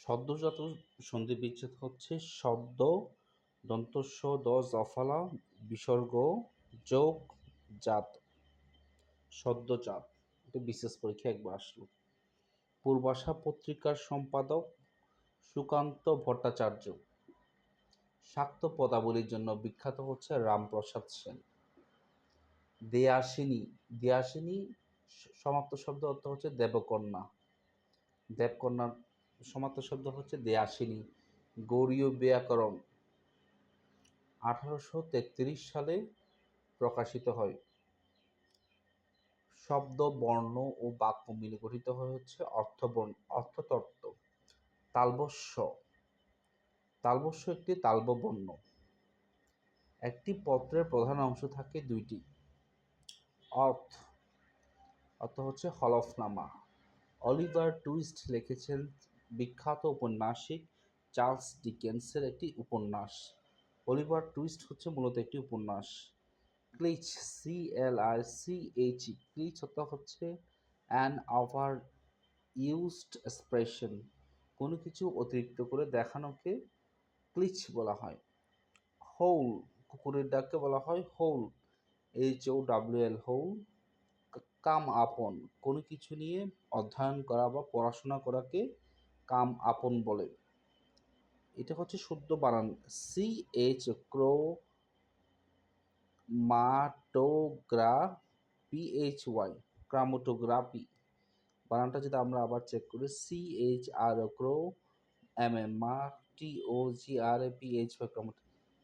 সদ্যজাত সন্ধিবিচ্ছেদ হচ্ছে সদ্য দন্তস্ব দ জফলা বিসর্গ যোগ জাত সদ্যজাত। এটা বিশেষ পরীক্ষায় একবার আসলো। পূর্বাশা পত্রিকার সম্পাদক সুকান্ত ভট্টাচার্য। শাক্ত পদাবলীর জন্য বিখ্যাত হচ্ছে রামপ্রসাদ সেন। দেয়াসিনী দেয়াসিনী সমাপ্ত শব্দ অর্থ হচ্ছে দেবকন্যা। দেবকন্যার সমাপ্ত শব্দ হচ্ছে দেয়াসিনী। গৌড়ীয় ব্যাকরণ 1833 সালে প্রকাশিত হয়। শব্দ, বর্ণ ও বাক্য মিলে গঠিত হচ্ছে অর্থতত্ত্ব। তালবস্য তালবস্য একটি তালব্য বর্ণ। একটি পত্রের প্রধান অংশ থাকে দুইটি। অর্থ অর্থ হচ্ছে হলফনামা। অলিভার টুইস্ট লিখেছেন বিখ্যাত ঔপন্যাসিক চার্লস ডিকেন্সের একটি উপন্যাস। অলিভার টুইস্ট হচ্ছে মূলত একটি উপন্যাস। ক্লিচ CLICH ক্লিচ অর্থ হচ্ছে অ্যান ওভার ইউজড এক্সপ্রেশন। কোনো কিছু অতিরিক্ত করে দেখানোকে ক্লিচ বলা হয়। হোল কুকুরের ডাককে বলা হয় হোল HOWL হোল। কাম আপন কোনো কিছু নিয়ে অধ্যয়ন করা বা পড়াশোনা করাকে কাম আপন বলে। এটা হচ্ছে শুদ্ধ বানান CH ক্রো মাটোগ্রাফি ক্রামোটোগ্রাফি। বানানটা যদি আমরা আবার চেক করি CHR ক্রো MATOGRAPH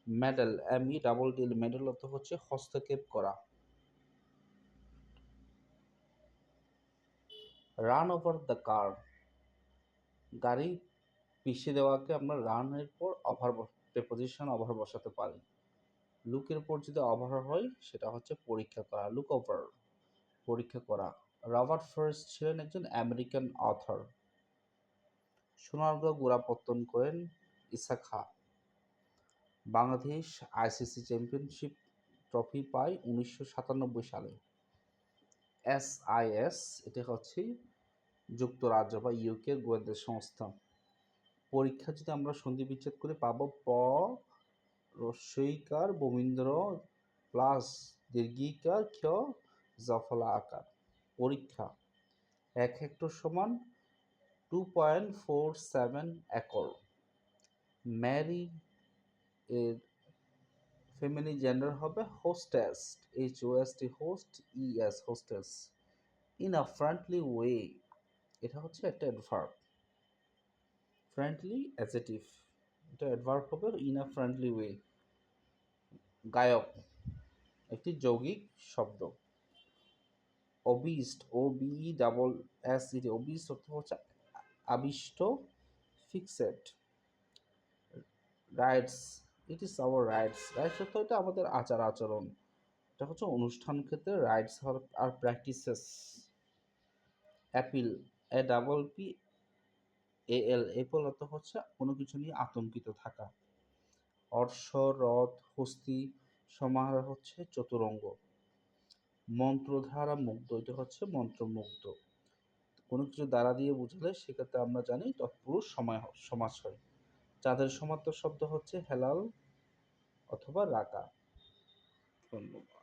মেডেল MEDDL মেডেল অর্থ হচ্ছে হস্তক্ষেপ করা। রান ওভার দ্য কার গাড়ি পিষে দেওয়াকে আমরা রানের পর প্রেপোজিশন ওভার বসাতে পারি। লুকের পর যদি ওভার হয় সেটা হচ্ছে পরীক্ষা করা। লুক ওভার পরীক্ষা করা। রবার্ট ফ্রস্ট ছিলেন একজন আমেরিকান অথর। সোনারগাঁও গোড়াপত্তন করেন Isa Khan. Bangladesh ICC championship trophy পায় 1997 সালে। SIS এটা হচ্ছে যুক্তরাজ্য বা ইউকের গোয়েন্দা সংস্থা। পরীক্ষা যদি আমরা সন্ধি বিচ্ছেদ করে পাবো প রস্বইকার বমীন্দ্র প্লাস দীর্ঘিকার ক্ষ জফলা আকার। পরীক্ষা 1 হেক্টর সমান 2.47 একর। ম্যারি এর ফেমিনি জেন্ডার হবে hostess HOST host ES hostess. In a friendly way এটা হচ্ছে একটা অ্যাডভার্ব। ফ্রেন্ডলি অ্যাডজেটিভ এটা অ্যাডভার্ব হবে ইন আ ফ্রেন্ডলি ওয়ে। গায়ক একটি যৌগিক শব্দ। অবিস্ট OBEST অবিস্ট অর্থ হচ্ছে আবিষ্ট fixed. Rites it is our rites অর্থ এটা আমাদের আচার আচরণ। এটা হচ্ছে অনুষ্ঠান ক্ষেত্রে রাইটস আর প্র্যাকটিসেস। অ্যাপিল APPAL এপল অর্থ হচ্ছে কোনো কিছু নিয়ে আতঙ্কিত থাকা। অর্শ রথ হস্তি সমাহার হচ্ছে চতুরঙ্গ। মন্ত্রধারা মুগ্ধ এটা হচ্ছে মন্ত্রমুগ্ধ। কোনো কিছু দ্বারা দিয়ে বুঝালে সেক্ষেত্রে আমরা জানি তৎপুরুষ সমাস হয়। চাঁদের সমার্থক শব্দ হচ্ছে হেলাল অথবা রাকা। ধন্যবাদ।